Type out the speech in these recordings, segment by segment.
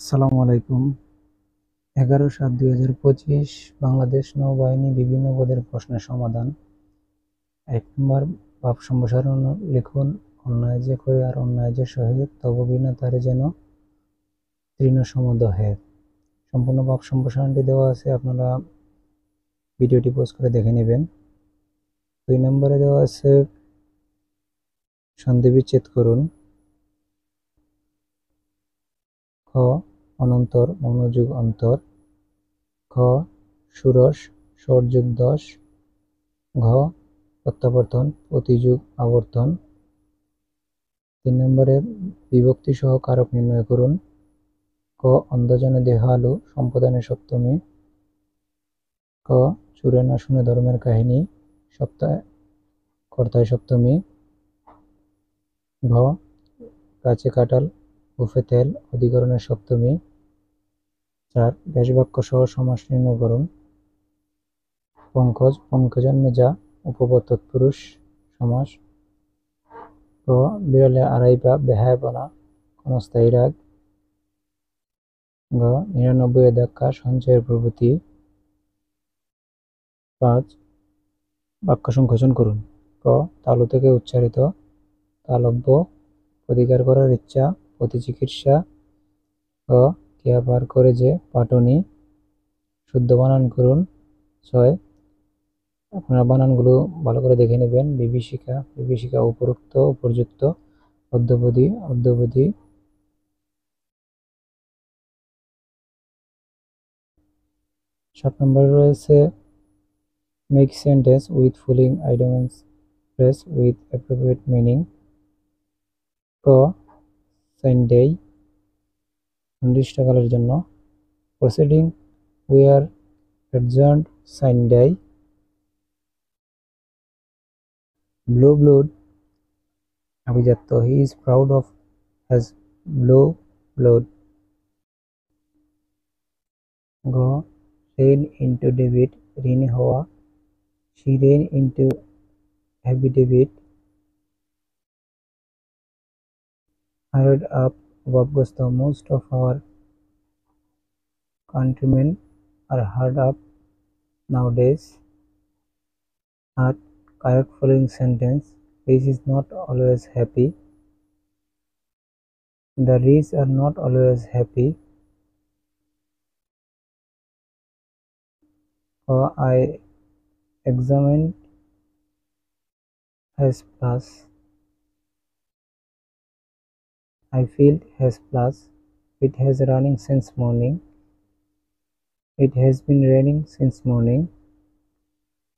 আসসালামু আলাইকুম। 11/7/2025 বাংলাদেশ নৌবাহিনী বিভিন্ন পদের প্রশ্নের সমাধান। 1 নম্বর, পাপ সম্প্রসারণ লিখুন। অন্যায় যে করে আর অন্যায় যে সহে, তব বিনা তারে যেন তৃণ সমদ হে। সম্পূর্ণ পাপ সম্প্রসারণটি দেওয়া আছে, আপনারা ভিডিওটি পজ করে দেখে নেবেন। 2 নম্বরে দেওয়া আছে সন্ধি বিচ্ছেদ করুন। খ অনন্তর মনোযোগ অন্তর, খ ষোড়শ স্বরযুগ 10, ঘ প্রত্যাবর্তন প্রতিযুগ আবর্তন। 3 নম্বরে বিভক্তি সহ কারক নির্ণয় করুন। ক অন্ধজনে দেহ আলো সম্প্রদানের সপ্তমী, ক চুরে না শুনে ধর্মের কাহিনী সপ্তাহে কর্তায় সপ্তমী, ঘ গাছে কাঁঠাল বুফে তেল অধিকরণের সপ্তমী। 4 ব্যাসবাক্য সহ সমাস নির্ণয় করুন। পঙ্কজ পঙ্কজন্মে যা উপপদ তৎপুরুষ সমাস। ক বিড়ালে আড়াই পা বেহায়াপনা ক্ষণস্থায়ী রাগ। গ 99 ধাক্কা সঞ্চয়ের প্রভৃতি। 5 বাক্য সংকোচন করুন। ক তালু থেকে উচ্চারিত তালব্য প্রতিকার করার ইচ্ছা প্রতিচিকিৎসা। ক কেয়া পার করে যে পাটনি শুদ্ধ বানান করুন। 6 আপনারা বানানগুলো ভালো করে দেখে নেবেন। বিভীষিকা বিভীষিকা উপরোক্ত উপযুক্ত অদ্যপদী অদ্যপদী। 7 নম্বরে রয়েছে make sentence with following identities phrase with appropriate meaning. ক সানডে অনির্দিষ্টকালের জন্য, proceeding we are adjourned sine die. Blue blood আভিজাত্য he is proud of has blue blood. গ রেন ইন্টু ডেভিড ঋণী হওয়া she ran into heavy debt. Hard up অভাবগ্রস্ত most of our countrymen are hard up nowadays. At correct following sentence, Rich is not always happy. The rich are not always happy. I examined has plus. I felt has plus. It has running since morning. It has been raining since morning.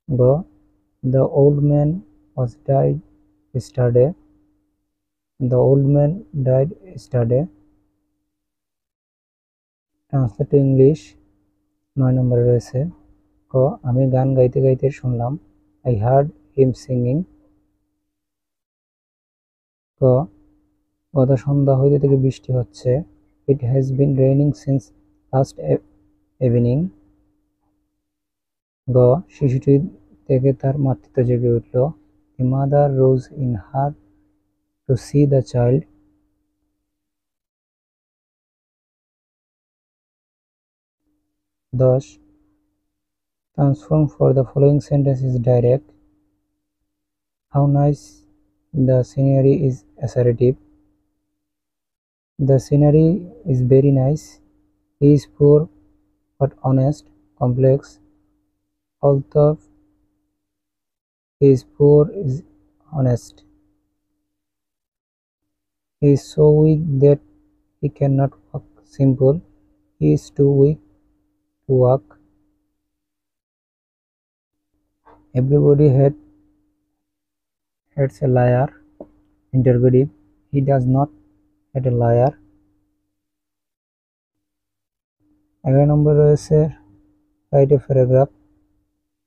Go. The old man was died yesterday. The old man died yesterday. Translate to English. 9 নম্বরে রয়েছে ক আমি গান গাইতে গাইতে শুনলাম I hard him singing. ক গত সন্ধ্যা হইতে থেকে বৃষ্টি হচ্ছে it has been raining since last evening. গ শিশুটি থেকে তার মাতৃত্ব জেগে উঠল the mother rose in her to see the child. 10 transform for the following sentence is direct. How nice the scenery is assertive. The scenery is very nice. He is poor but honest. Complex. Although he is poor is honest. He is so weak that he cannot walk. Simple. He is too weak to walk. Everybody hates a liar. Interrogative. He does not hate a liar. 11 নম্বর রয়েছে write a paragraph.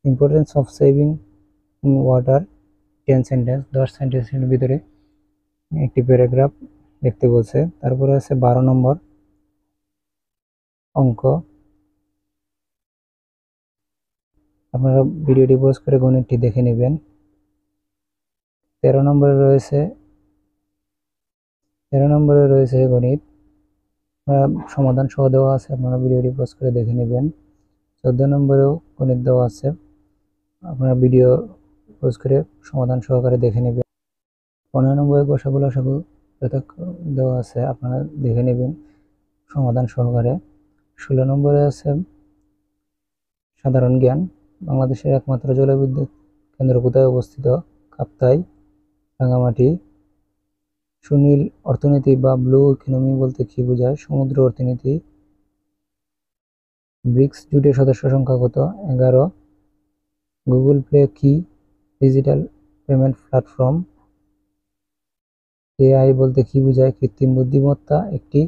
Importance of saving water. 10 sentence 10 সেন্টেন্সের ভিতরে একটি paragraph লিখতে বলছে। তারপরে আছে 12 নম্বর অঙ্ক। আপনারা ভিডিওটি পজ করে গণিতটি দেখে নেবেন। 13 নম্বরে রয়েছে গণিত। সমাধান সহ দেওয়া আছে, আপনারা ভিডিওটি পজ করে দেখে নেবেন। 14 নম্বরেও গণিত দেওয়া আছে, আপনারা ভিডিও পজ করে সমাধান সহকারে দেখে নেবেন। 15 নম্বরে গসাগু লসাগু দেওয়া আছে, আপনারা দেখে নেবেন সমাধান সহকারে। 16 নম্বরে আছে সাধারণ জ্ঞান, বাংলাদেশের একমাত্র জলবিদ্যুৎ কেন্দ্র কোথায় অবস্থিত? কাপ্তাই, রাঙামাটি। সুনীল অর্থনীতি বা ব্লু ইকোনমি বলতে কি বোঝায়? সমুদ্র অর্থনীতি। ব্রিক্স জোটের সদস্য সংখ্যা কত? 11। গুগল প্লে কি? Digital payment platform. এআই বলতে কি বোঝায়? কৃত্রিম বুদ্ধিমত্তা একটি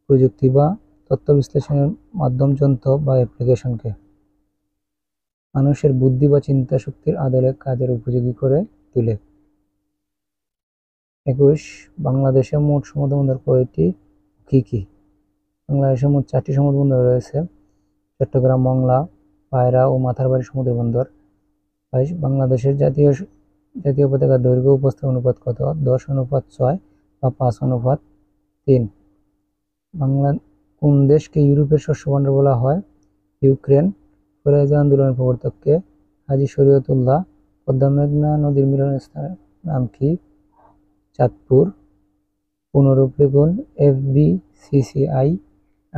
প্রযুক্তি বা তথ্য বিশ্লেষণের মাধ্যম, যন্ত্র বা অ্যাপ্লিকেশনকে মানুষের বুদ্ধি বা চিন্তা শক্তির আদলে কাজের উপযোগী করে তোলে। 21 বাংলাদেশে মোট সমুদ্র বন্দর কয়টি? কি কি? বাংলাদেশে মোট 4টি সমুদ্র বন্দর রয়েছে: চট্টগ্রাম, মংলা, পায়রা ও মাথারবাড়ি সমুদ্র বন্দর। 22 বাংলাদেশের জাতীয় পতাকার দৈর্ঘ্য প্রস্থ অনুপাত কত? 10:6 বা 5:3। বাংলা কোন দেশকে ইউরোপের শস্য ভাণ্ডার বলা হয়? ইউক্রেন। ফরাজি আন্দোলনের প্রবর্তককে? হাজী শরীয়তুল্লাহ। পদ্মা মেঘনা নদীর মিলনস্থলের নাম কি? চাঁদপুর। পুনরূপ লিখুন: FBCCI,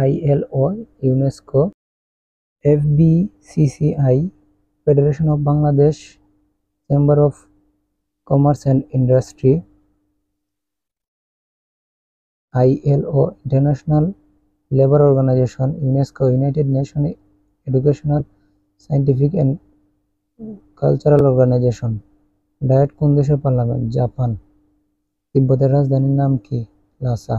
ILO, UNESCO. FBCCI, federation of Bangladesh chamber of commerce and industry. ILO, international labour organisation. UNESCO, united nation educational, scientific and cultural organisation. Diet কোন দেশের পার্লামেন্ট? জাপান। তিব্বতের রাজধানীর নাম কি? লাসা।